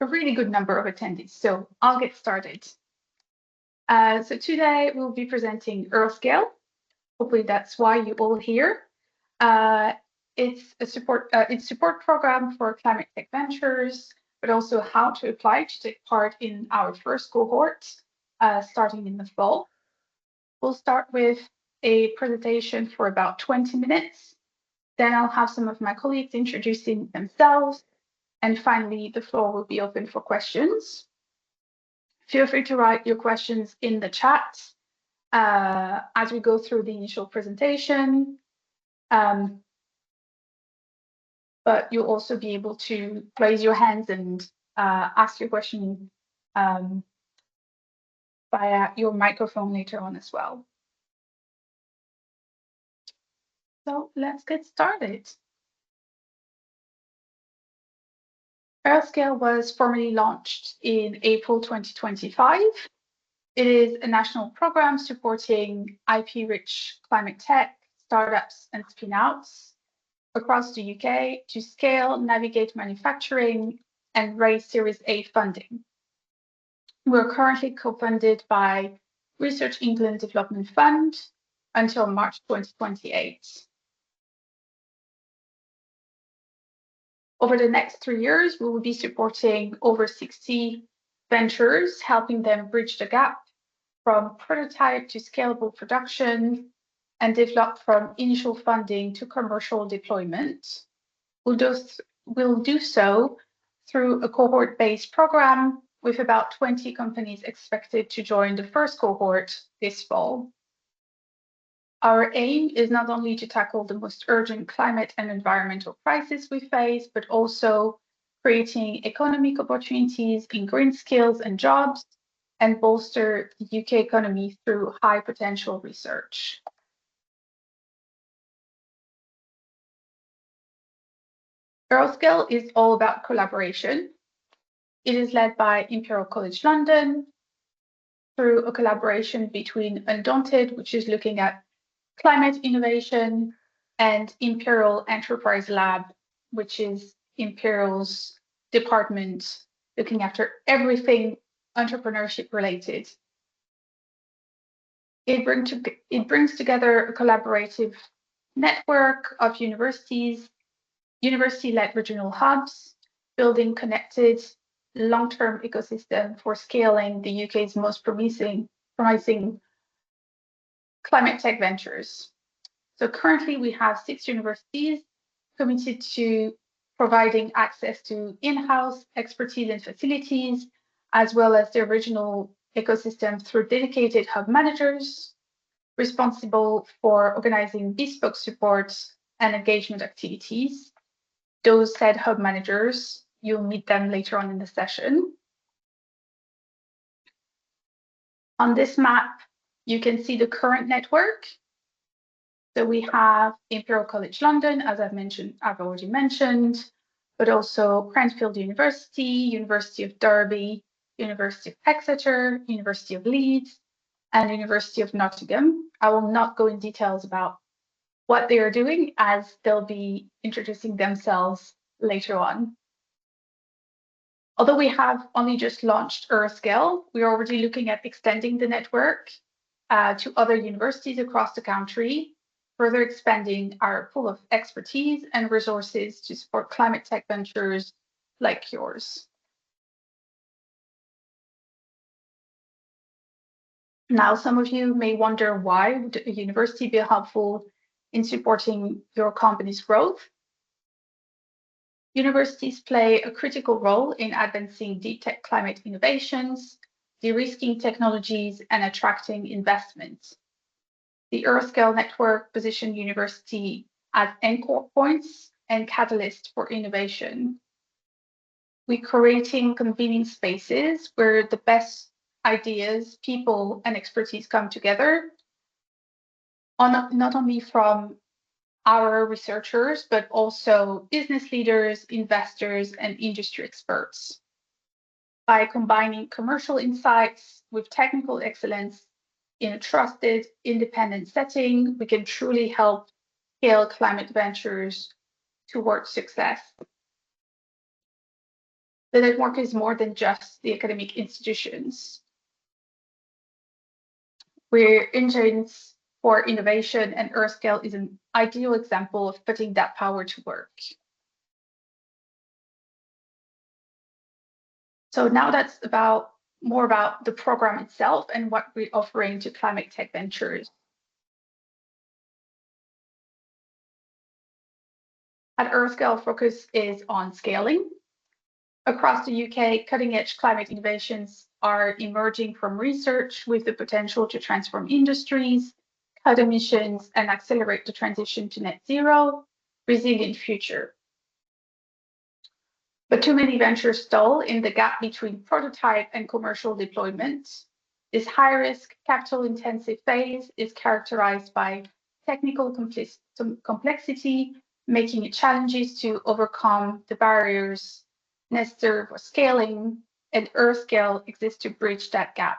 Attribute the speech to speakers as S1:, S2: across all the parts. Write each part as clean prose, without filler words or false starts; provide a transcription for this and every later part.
S1: a really good number of attendees, so I'll get started. So today we'll be presenting EarthScale. Hopefully that's why you're all here. It's a support program for climate tech ventures, but also how to apply to take part in our first cohort, starting in the fall. We'll start with a presentation for about 20 minutes. Then I'll have some of my colleagues introducing themselves. And finally, the floor will be open for questions. Feel free to write your questions in the chat as we go through the initial presentation. But you'll also be able to raise your hands and ask your question via your microphone later on as well. So let's get started. EarthScale was formally launched in April 2025. It is a national program supporting IP-rich climate tech, startups and spin-outs across the UK to scale, navigate manufacturing, and raise Series A funding. We're currently co-funded by Research England Development Fund until March 2028. Over the next 3 years, we will be supporting over 60 ventures, helping them bridge the gap from prototype to scalable production and develop from initial funding to commercial deployment. We'll do so through a cohort-based program with about 20 companies expected to join the first cohort this fall. Our aim is not only to tackle the most urgent climate and environmental crisis we face, but also creating economic opportunities in green skills and jobs, and bolster the UK economy through high potential research. EarthScale is all about collaboration. It is led by Imperial College London through a collaboration between Undaunted, which is looking at climate innovation, and Imperial Enterprise Lab, which is Imperial's department looking after everything entrepreneurship related. It brings together a collaborative network of universities, university-led regional hubs, building connected long-term ecosystem for scaling the UK's most promising climate tech ventures. So currently we have 6 universities committed to providing access to in-house expertise and facilities, as well as the original ecosystem through dedicated hub managers responsible for organizing bespoke support and engagement activities. Those said hub managers, you'll meet them later on in the session. On this map, you can see the current network. So we have Imperial College London, as I've already mentioned, but also Cranfield University, University of Derby, University of Exeter, University of Leeds, and University of Nottingham. I will not go in details about what they are doing, as they'll be introducing themselves later on. Although we have only just launched EarthScale, we are already looking at extending the network to other universities across the country, further expanding our pool of expertise and resources to support climate tech ventures like yours. Now, some of you may wonder why would a university be helpful in supporting your company's growth? Universities play a critical role in advancing deep tech climate innovations, de-risking technologies, and attracting investment. The EarthScale network positions university as anchor points and catalysts for innovation. We're creating convening spaces where the best ideas, people, and expertise come together, not only from our researchers, but also business leaders, investors, and industry experts. By combining commercial insights with technical excellence in a trusted, independent setting, we can truly help scale climate ventures towards success. The network is more than just the academic institutions. We're engines for innovation, and EarthScale is an ideal example of putting that power to work. So now that's more about the program itself and what we're offering to climate tech ventures. At EarthScale, focus is on scaling. Across the UK, cutting-edge climate innovations are emerging from research with the potential to transform industries, cut emissions, and accelerate the transition to net zero, resilient future. But too many ventures stall in the gap between prototype and commercial deployment. This high-risk, capital-intensive phase is characterized by technical complexity, making it challenges to overcome the barriers necessary for scaling, and EarthScale exists to bridge that gap.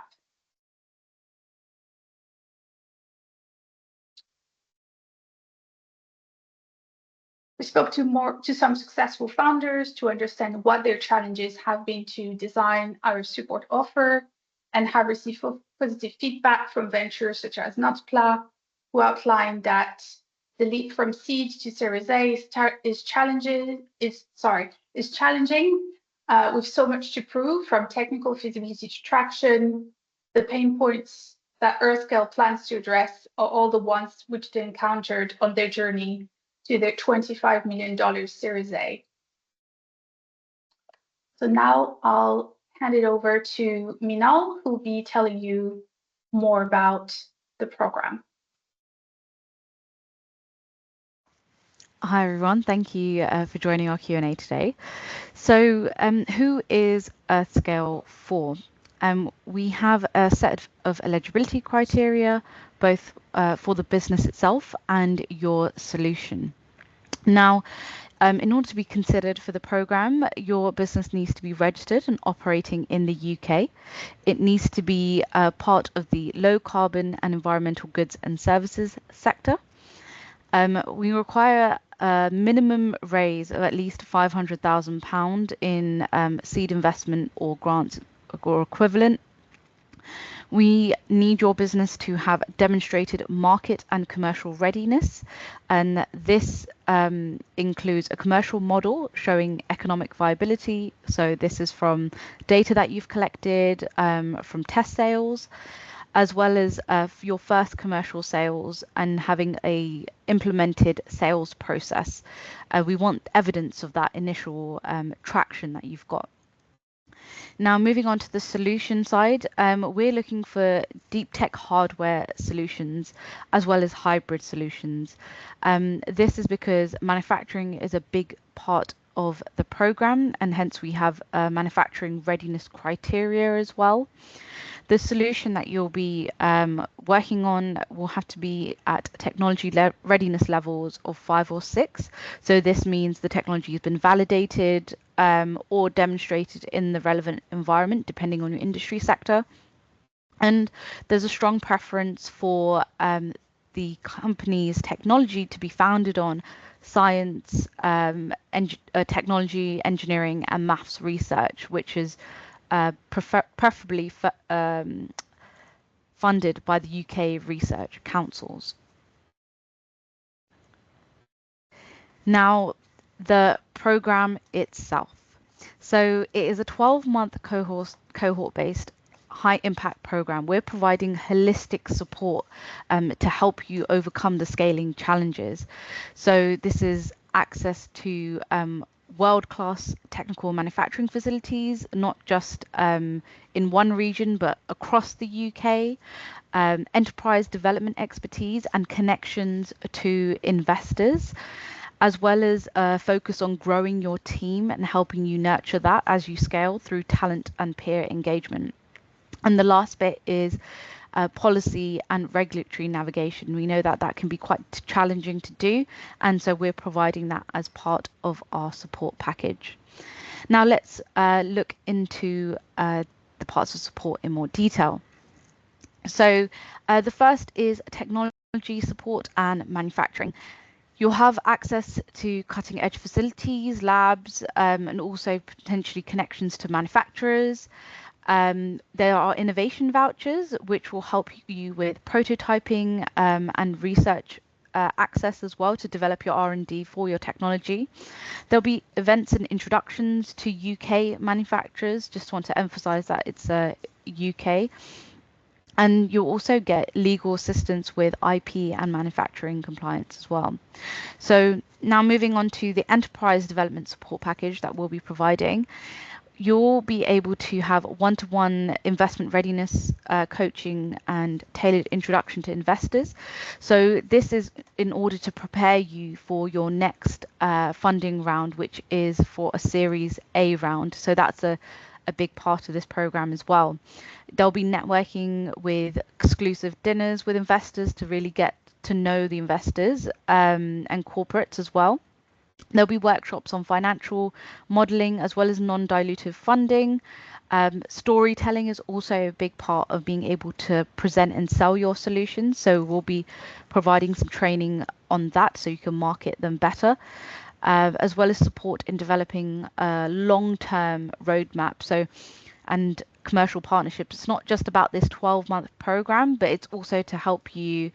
S1: We spoke to some successful founders to understand what their challenges have been to design our support offer, and have received positive feedback from ventures such as Notpla, who outlined that the leap from seed to Series A is challenging with so much to prove, from technical feasibility to traction. The pain points that EarthScale plans to address are all the ones which they encountered on their journey to their $25 million Series A. So now I'll hand it over to Minal, who will be telling you more about the program.
S2: Hi everyone, thank you for joining our Q&A today. So who is EarthScale for? We have a set of eligibility criteria, both for the business itself and your solution. Now, in order to be considered for the program, your business needs to be registered and operating in the UK. It needs to be part of the low carbon and environmental goods and services sector. We require a minimum raise of at least £500,000 in seed investment or grants or equivalent. We need your business to have demonstrated market and commercial readiness, and this includes a commercial model showing economic viability. So this is from data that you've collected from test sales, as well as your first commercial sales and having a implemented sales process. We want evidence of that initial traction that you've got. Now, moving on to the solution side, we're looking for deep tech hardware solutions as well as hybrid solutions. This is because manufacturing is a big part of the program, and hence we have manufacturing readiness criteria as well. The solution that you'll be working on will have to be at technology readiness levels of 5 or 6. So this means the technology has been validated or demonstrated in the relevant environment, depending on your industry sector. And there's a strong preference for the company's technology to be founded on science, technology, engineering, and maths research, which is preferably funded by the UK research councils. Now, the program itself. So it is a 12-month cohort-based high-impact program. We're providing holistic support to help you overcome the scaling challenges. So this is access to world-class technical manufacturing facilities, not just in one region, but across the UK, enterprise development expertise and connections to investors, as well as focus on growing your team and helping you nurture that as you scale through talent and peer engagement. And the last bit is policy and regulatory navigation. We know that that can be quite challenging to do, and so we're providing that as part of our support package. Now let's look into the parts of support in more detail. So the first is technology support and manufacturing. You'll have access to cutting edge facilities, labs, and also potentially connections to manufacturers. There are innovation vouchers, which will help you with prototyping and research access as well to develop your R&D for your technology. There'll be events and introductions to UK manufacturers. Just want to emphasize that it's UK. And you'll also get legal assistance with IP and manufacturing compliance as well. So now moving on to the enterprise development support package that we'll be providing. You'll be able to have one-to-one investment readiness coaching and tailored introduction to investors. So this is in order to prepare you for your next funding round, which is for a Series A round. So that's a big part of this program as well. There'll be networking with exclusive dinners with investors to really get to know the investors and corporates as well. There'll be workshops on financial modeling as well as non-dilutive funding. Storytelling is also a big part of being able to present and sell your solutions. So we'll be providing some training on that so you can market them better, as well as support in developing a long-term roadmap. So, and commercial partnerships. It's not just about this 12-month program, but it's also to help you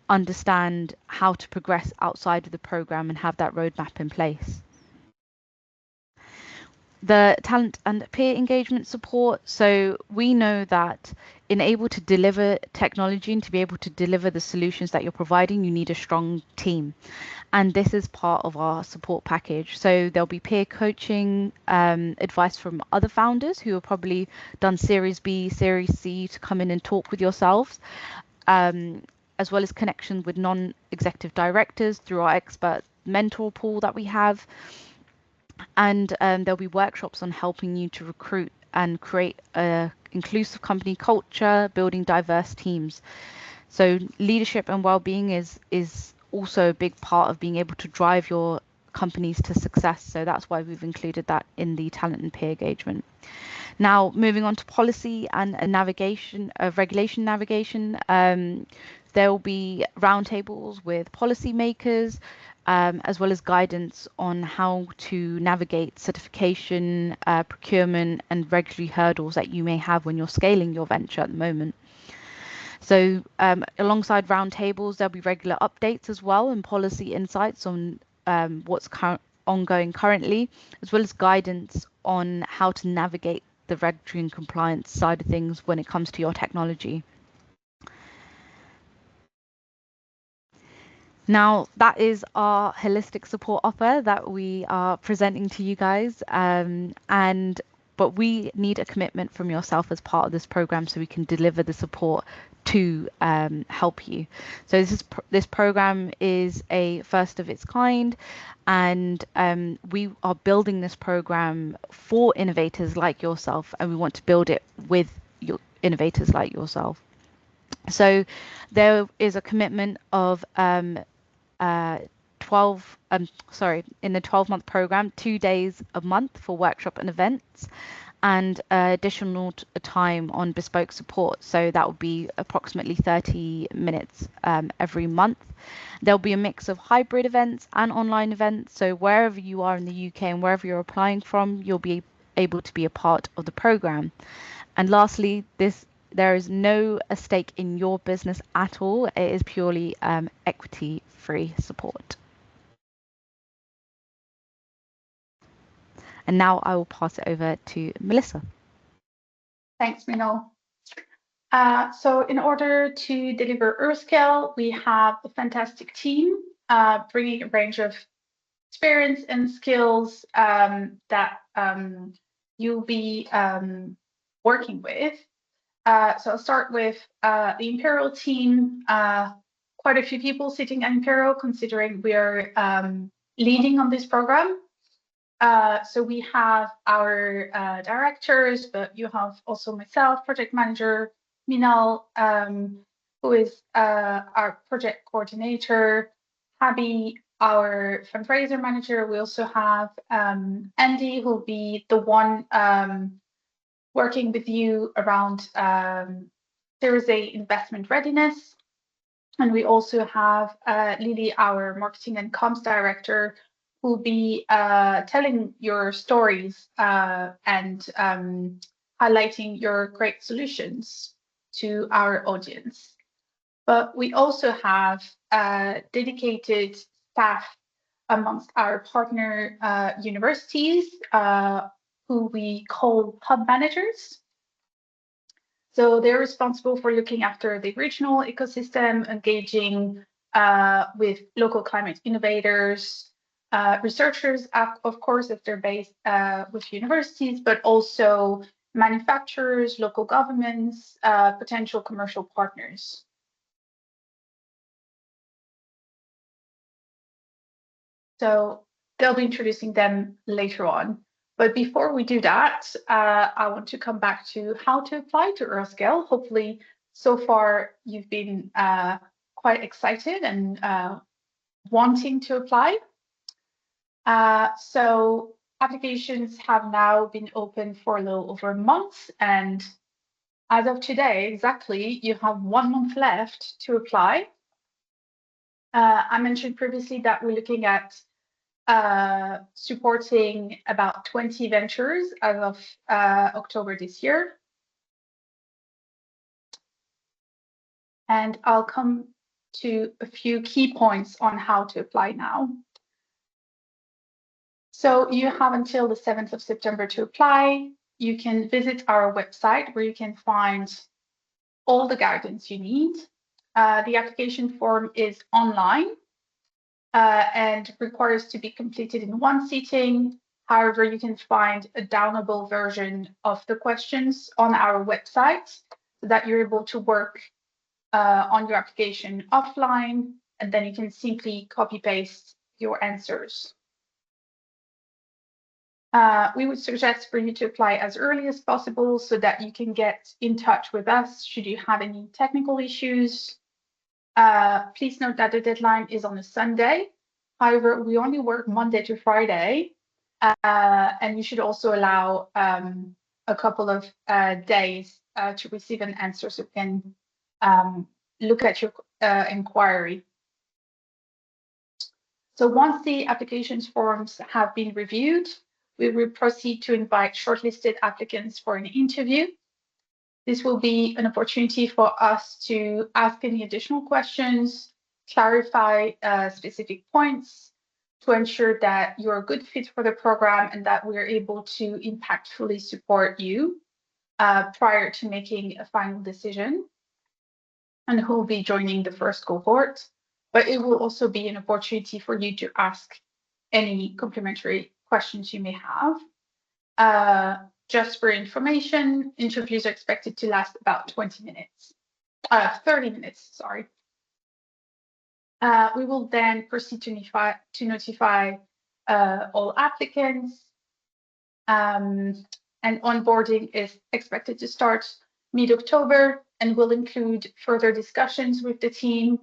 S2: understand how to progress outside of the program and have that roadmap in place. The talent and peer engagement support. So we know that in able to deliver technology and to be able to deliver the solutions that you're providing, you need a strong team. And this is part of our support package. So there'll be peer coaching, advice from other founders who have probably done Series B, Series C to come in and talk with yourselves, as well as connection with non-executive directors through our expert mentor pool that we have. And there'll be workshops on helping you to recruit and create a inclusive company culture, building diverse teams. So leadership and well-being is also a big part of being able to drive your companies to success. So that's why we've included that in the talent and peer engagement. Now, moving on to policy and navigation, regulation navigation, there will be roundtables with policymakers, as well as guidance on how to navigate certification, procurement, and regulatory hurdles that you may have when you're scaling your venture at the moment. So alongside roundtables, there'll be regular updates as well and policy insights on what's ongoing currently, as well as guidance on how to navigate the regulatory and compliance side of things when it comes to your technology. Now, that is our holistic support offer that we are presenting to you guys. But we need a commitment from yourself as part of this program so we can deliver the support to help you. So this program is a first of its kind, and we are building this program for innovators like yourself, and we want to build it with your innovators like yourself. So there is a commitment of in the 12-month program, 2 days a month for workshop and events, and additional time on bespoke support. So that would be approximately 30 minutes every month. There'll be a mix of hybrid events and online events. So wherever you are in the UK and wherever you're applying from, you'll be able to be a part of the program. And lastly, there is no stake in your business at all. It is purely equity-free support. And now I will pass it over to Melissa.
S1: Thanks, Minal. So in order to deliver EarthScale, we have a fantastic team bringing a range of experience and skills that you'll be working with. So I'll start with the Imperial team. Quite a few people sitting at Imperial, considering we are leading on this program. So we have our directors, but you have also myself, project manager, Minal, who is our project coordinator, Habi, our fundraiser manager. We also have Andy, who will be the one working with you around Series A investment readiness. And we also have Lily, our marketing and comms director, who will be telling your stories and highlighting your great solutions to our audience. But we also have dedicated staff amongst our partner universities who we call hub managers. So they're responsible for looking after the regional ecosystem, engaging with local climate innovators, researchers, of course, if they're based with universities, but also manufacturers, local governments, potential commercial partners. So they'll be introducing them later on. But before we do that, I want to come back to how to apply to EarthScale. Hopefully, so far you've been quite excited and wanting to apply. So applications have now been open for a little over a month. And as of today, exactly, you have 1 month left to apply. I mentioned previously that we're looking at supporting about 20 ventures as of October this year. And I'll come to a few key points on how to apply now. So you have until the 7th of September to apply. You can visit our website where you can find all the guidance you need. The application form is online and requires to be completed in one sitting. However, you can find a downloadable version of the questions on our website so that you're able to work on your application offline, and then you can simply copy paste your answers. We would suggest for you to apply as early as possible so that you can get in touch with us should you have any technical issues. Please note that the deadline is on a Sunday. However, we only work Monday to Friday, and you should also allow a couple of days to receive an answer so you can look at your inquiry. So once the applications forms have been reviewed, we will proceed to invite shortlisted applicants for an interview. This will be an opportunity for us to ask any additional questions, clarify specific points to ensure that you're a good fit for the program and that we're able to impactfully support you prior to making a final decision and who will be joining the first cohort. But it will also be an opportunity for you to ask any complementary questions you may have. Just for information, interviews are expected to last about 30 minutes, sorry. We will then proceed to notify all applicants, and onboarding is expected to start mid-October and will include further discussions with the team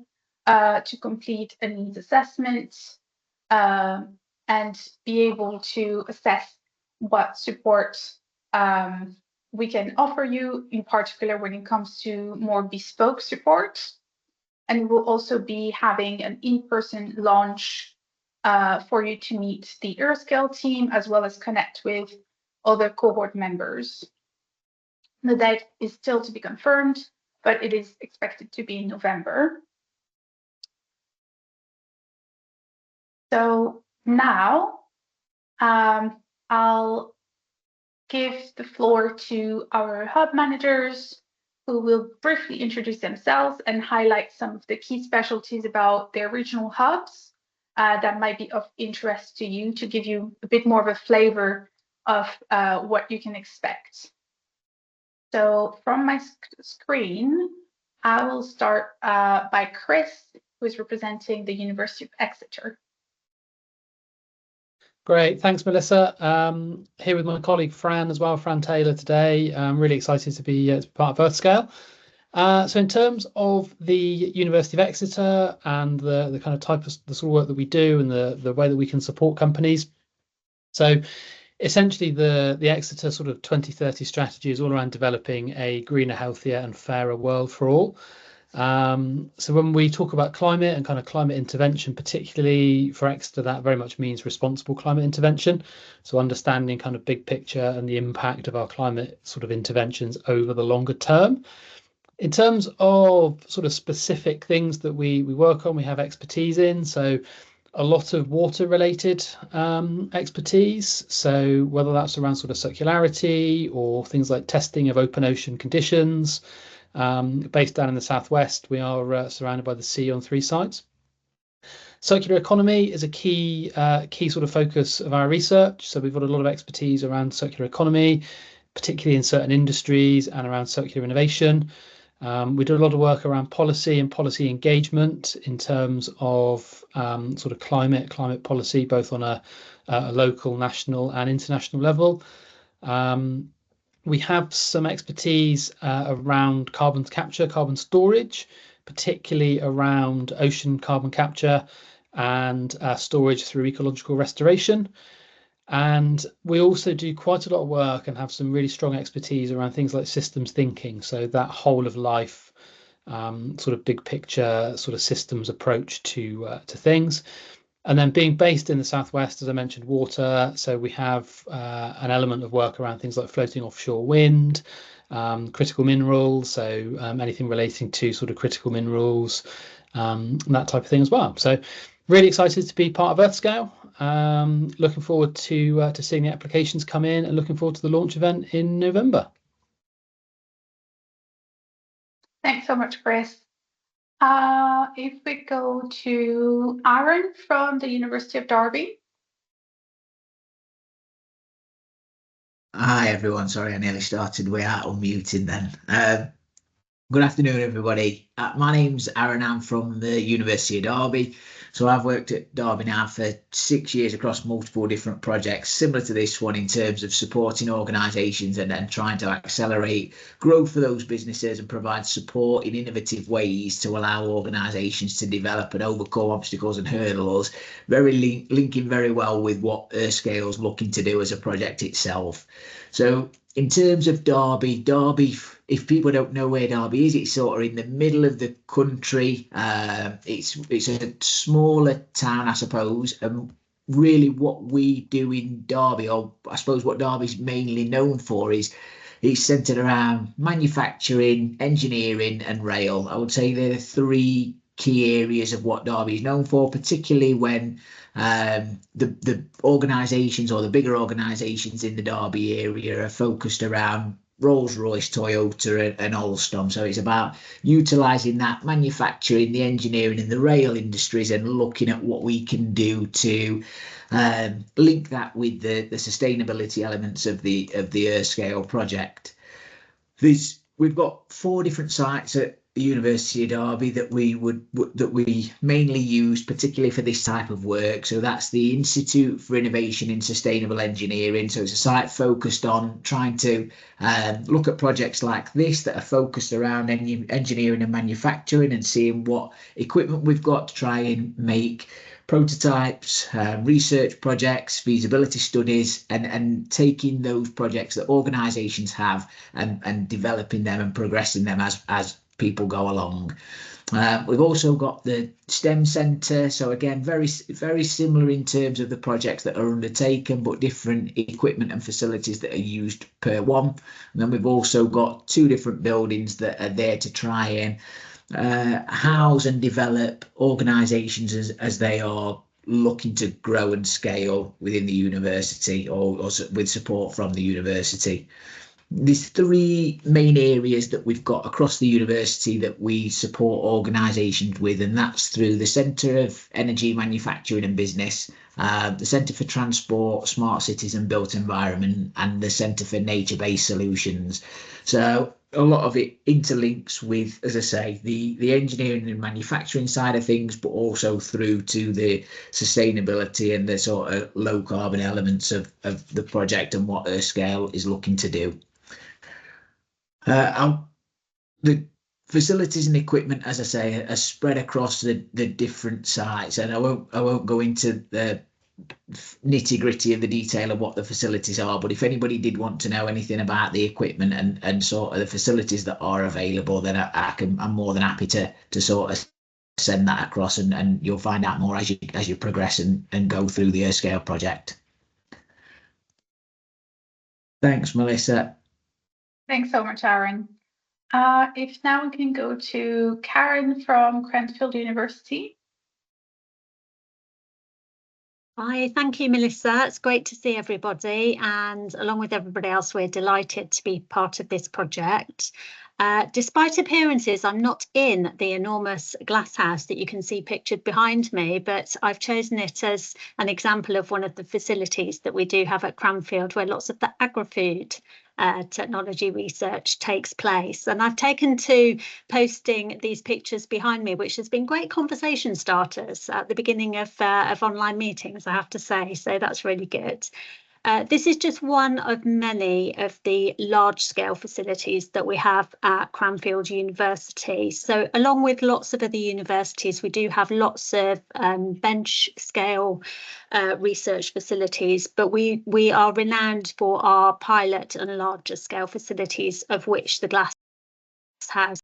S1: to complete a needs assessment and be able to assess what support we can offer you, in particular when it comes to more bespoke support. And we'll also be having an in-person launch for you to meet the EarthScale team, as well as connect with other cohort members. The date is still to be confirmed, but it is expected to be in November. So now I'll give the floor to our hub managers, who will briefly introduce themselves and highlight some of the key specialties about their regional hubs that might be of interest to you, to give you a bit more of a flavor of what you can expect. So from my screen, I will start by Chris, who is representing the University of Exeter.
S3: Great, thanks, Melissa. Here with my colleague Fran as well, Fran Taylor today. I'm really excited to be part of EarthScale. So in terms of the University of Exeter and the kind of type of the sort of work that we do and the way that we can support companies. So essentially the Exeter sort of 2030 strategy is all around developing a greener, healthier and fairer world for all. So when we talk about climate and kind of climate intervention, particularly for Exeter, that very much means responsible climate intervention. So understanding kind of big picture and the impact of our climate sort of interventions over the longer term. In terms of sort of specific things that we work on, we have expertise in. So a lot of water related expertise. So whether that's around sort of circularity or things like testing of open ocean conditions. Based down in the southwest, we are surrounded by the sea on 3 sites. Circular economy is a key sort of focus of our research. So we've got a lot of expertise around circular economy, particularly in certain industries and around circular innovation. We do a lot of work around policy and policy engagement in terms of sort of climate policy, both on a local, national and international level. We have some expertise around carbon capture, carbon storage, particularly around ocean carbon capture and storage through ecological restoration. And we also do quite a lot of work and have some really strong expertise around things like systems thinking. So that whole of life sort of big picture sort of systems approach to things. And then being based in the southwest, as I mentioned, water. So we have an element of work around things like floating offshore wind, critical minerals. So anything relating to sort of critical minerals, that type of thing as well. So really excited to be part of EarthScale. Looking forward to seeing the applications come in and looking forward to the launch event in November.
S1: Thanks so much, Chris. If we go to Aaron from the University of Derby.
S4: Hi everyone, sorry I nearly started without unmuting then. Good afternoon everybody. My name's Aaron, I'm from the University of Derby. So I've worked at Derby now for 6 years across multiple different projects similar to this one in terms of supporting organisations and then trying to accelerate growth for those businesses and provide support in innovative ways to allow organisations to develop and overcome obstacles and hurdles, linking very well with what EarthScale's looking to do as a project itself. So in terms of Derby, if people don't know where Derby is, it's sort of in the middle of the country. It's a smaller town, I suppose. And really what we do in Derby, or I suppose what Derby's mainly known for, is it's centred around manufacturing, engineering and rail. I would say they're the 3 key areas of what Derby is known for, particularly when the organisations or the bigger organisations in the Derby area are focused around Rolls-Royce, Toyota and Alstom. So it's about utilising that manufacturing, the engineering and the rail industries and looking at what we can do to link that with the sustainability elements of the EarthScale project. We've got 4 different sites at the University of Derby that we mainly use, particularly for this type of work. So that's the Institute for Innovation in Sustainable Engineering. So it's a site focused on trying to look at projects like this that are focused around engineering and manufacturing and seeing what equipment we've got to try and make prototypes, research projects, feasibility studies, and taking those projects that organisations have and developing them and progressing them as people go along. We've also got the STEM Centre. So again, very similar in terms of the projects that are undertaken, but different equipment and facilities that are used per one. And then we've also got 2 different buildings that are there to try and house and develop organisations as they are looking to grow and scale within the university or with support from the university. There's 3 main areas that we've got across the university that we support organisations with, and that's through the Centre of Energy, Manufacturing and Business, the Centre for Transport, Smart Cities and Built Environment, and the Centre for Nature-Based Solutions. So a lot of it interlinks with, as I say, the engineering and manufacturing side of things, but also through to the sustainability and the sort of low carbon elements of the project and what EarthScale is looking to do. The facilities and equipment, as I say, are spread across the different sites, and I won't go into the nitty gritty of the detail of what the facilities are, but if anybody did want to know anything about the equipment and sort of the facilities that are available, then I'm more than happy to sort of send that across, and you'll find out more as you progress and go through the EarthScale project. Thanks, Melissa.
S1: Thanks so much, Aaron. If now we can go to Karen from Cranfield University.
S5: Hi, thank you, Melissa. It's great to see everybody, and along with everybody else, we're delighted to be part of this project. Despite appearances, I'm not in the enormous glass house that you can see pictured behind me, but I've chosen it as an example of one of the facilities that we do have at Cranfield, where lots of the agri-food technology research takes place. And I've taken to posting these pictures behind me, which has been great conversation starters at the beginning of online meetings, I have to say, so that's really good. This is just one of many of the large-scale facilities that we have at Cranfield University. So along with lots of other universities, we do have lots of bench-scale research facilities, but we are renowned for our pilot and larger-scale facilities, of which the Glass House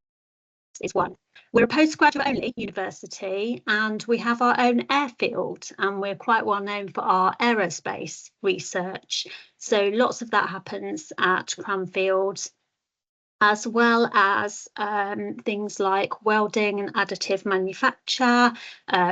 S5: is one. We're a postgraduate only university, and we have our own airfield, and we're quite well known for our aerospace research. So lots of that happens at Cranfield, as well as things like welding and additive manufacture,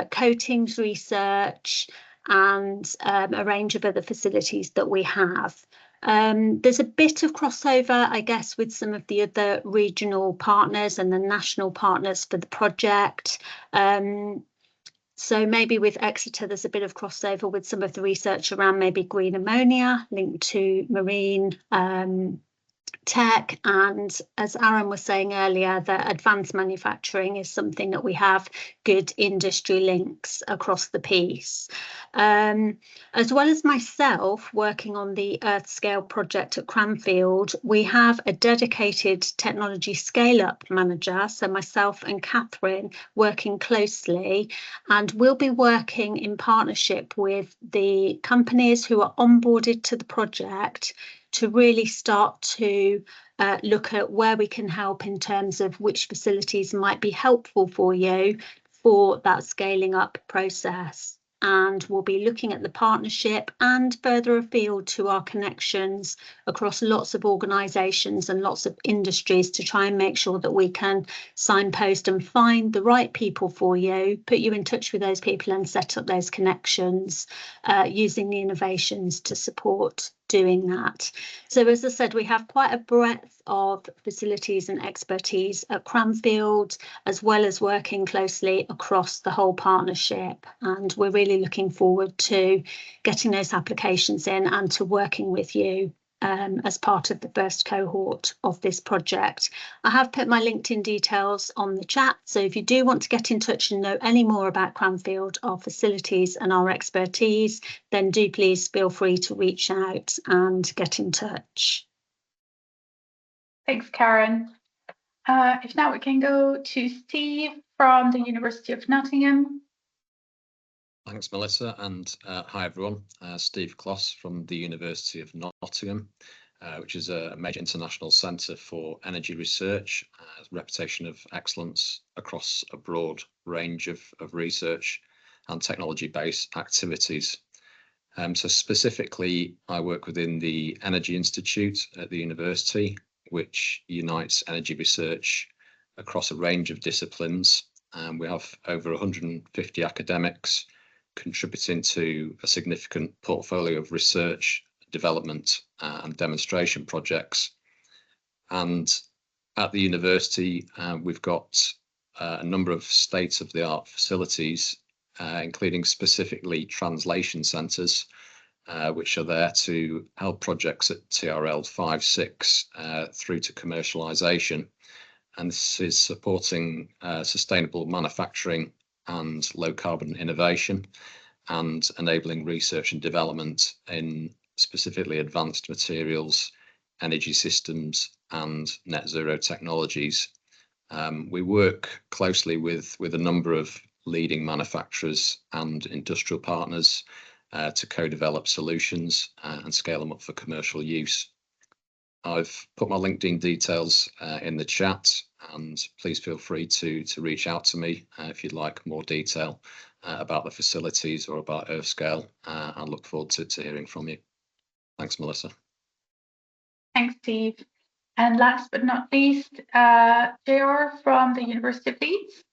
S5: coatings research, and a range of other facilities that we have. There's a bit of crossover, I guess, with some of the other regional partners and the national partners for the project. So maybe with Exeter, there's a bit of crossover with some of the research around maybe green ammonia linked to marine tech, and as Aaron was saying earlier, that advanced manufacturing is something that we have good industry links across the piece. As well as myself working on the EarthScale project at Cranfield, we have a dedicated technology scale-up manager, so myself and Catherine working closely, and we'll be working in partnership with the companies who are onboarded to the project to really start to look at where we can help in terms of which facilities might be helpful for you for that scaling up process. And we'll be looking at the partnership and further afield to our connections across lots of organisations and lots of industries to try and make sure that we can signpost and find the right people for you, put you in touch with those people and set up those connections using the innovations to support doing that. So as I said, we have quite a breadth of facilities and expertise at Cranfield, as well as working closely across the whole partnership. And we're really looking forward to getting those applications in and to working with you as part of the first cohort of this project. I have put my LinkedIn details on the chat, so if you do want to get in touch and know any more about Cranfield, our facilities and our expertise, then do please feel free to reach out and get in touch.
S1: Thanks, Karen. If now we can go to Steve from the University of Nottingham.
S6: Thanks, Melissa, and hi everyone. Steve Kloss from the University of Nottingham, which is a major international centre for energy research, reputation of excellence across a broad range of research and technology-based activities. So specifically, I work within the Energy Institute at the university, which unites energy research across a range of disciplines. We have over 150 academics contributing to a significant portfolio of research, development and demonstration projects. And at the university, we've got a number of state-of-the-art facilities, including specifically translation centres, which are there to help projects at TRL 5-6 through to commercialisation. And this is supporting sustainable manufacturing and low carbon innovation, and enabling research and development in specifically advanced materials, energy systems and net zero technologies. We work closely with a number of leading manufacturers and industrial partners, to co-develop solutions and scale them up for commercial use. I've put my LinkedIn details in the chat, and please feel free to reach out to me if you'd like more detail about the facilities or about EarthScale. I look forward to hearing from you. Thanks, Melissa.
S1: Thanks, Steve. And last but not least, JR from the University of Leeds.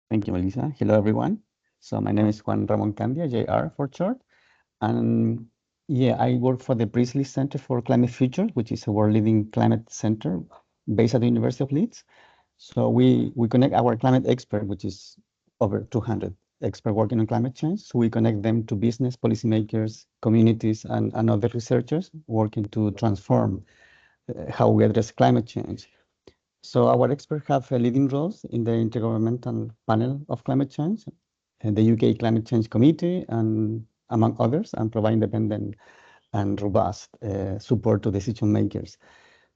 S7: Thank you, Melissa. Hello, everyone. So my name is Juan Ramon Candia, JR for short. And yeah, I work for the Priestley Center for Climate Futures, which is a world-leading climate center based at the University of Leeds. So we connect our climate expert, which is over 200 experts working on climate change. So we connect them to business, policymakers, communities, and other researchers working to transform how we address climate change. So our experts have leading roles in the Intergovernmental Panel of Climate Change, and the UK Climate Change Committee, and among others, and provide independent and robust support to decision makers.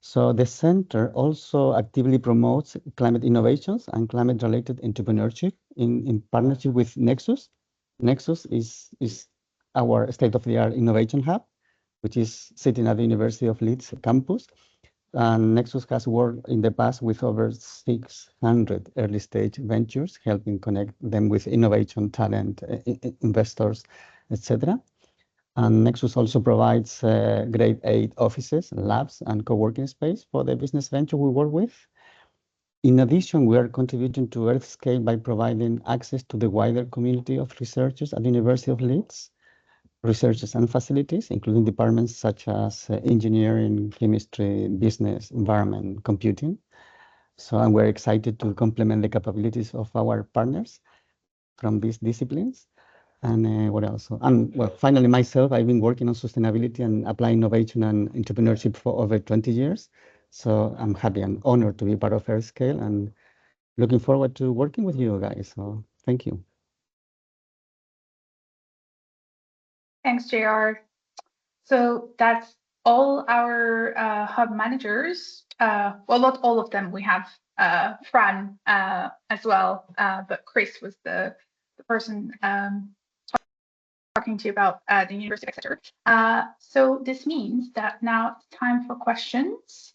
S7: So the center also actively promotes climate innovations and climate-related entrepreneurship in partnership with Nexus. Nexus is our state-of-the-art innovation hub, which is sitting at the University of Leeds campus. And Nexus has worked in the past with over 600 early-stage ventures, helping connect them with innovation, talent, investors, etc. And Nexus also provides grade 8 offices, labs, and co-working space for the business venture we work with. In addition, we are contributing to EarthScale by providing access to the wider community of researchers at the University of Leeds, researchers and facilities, including departments such as engineering, chemistry, business, environment, computing. So and we're excited to complement the capabilities of our partners from these disciplines. And what else? And well, finally, myself, I've been working on sustainability and applying innovation and entrepreneurship for over 20 years. So I'm happy and honored to be part of EarthScale and looking forward to working with you guys. So thank you.
S1: Thanks, JR. So that's all our hub managers. Well, not all of them. We have Fran as well, but Chris was the person talking to you about the university sector. So this means that now it's time for questions.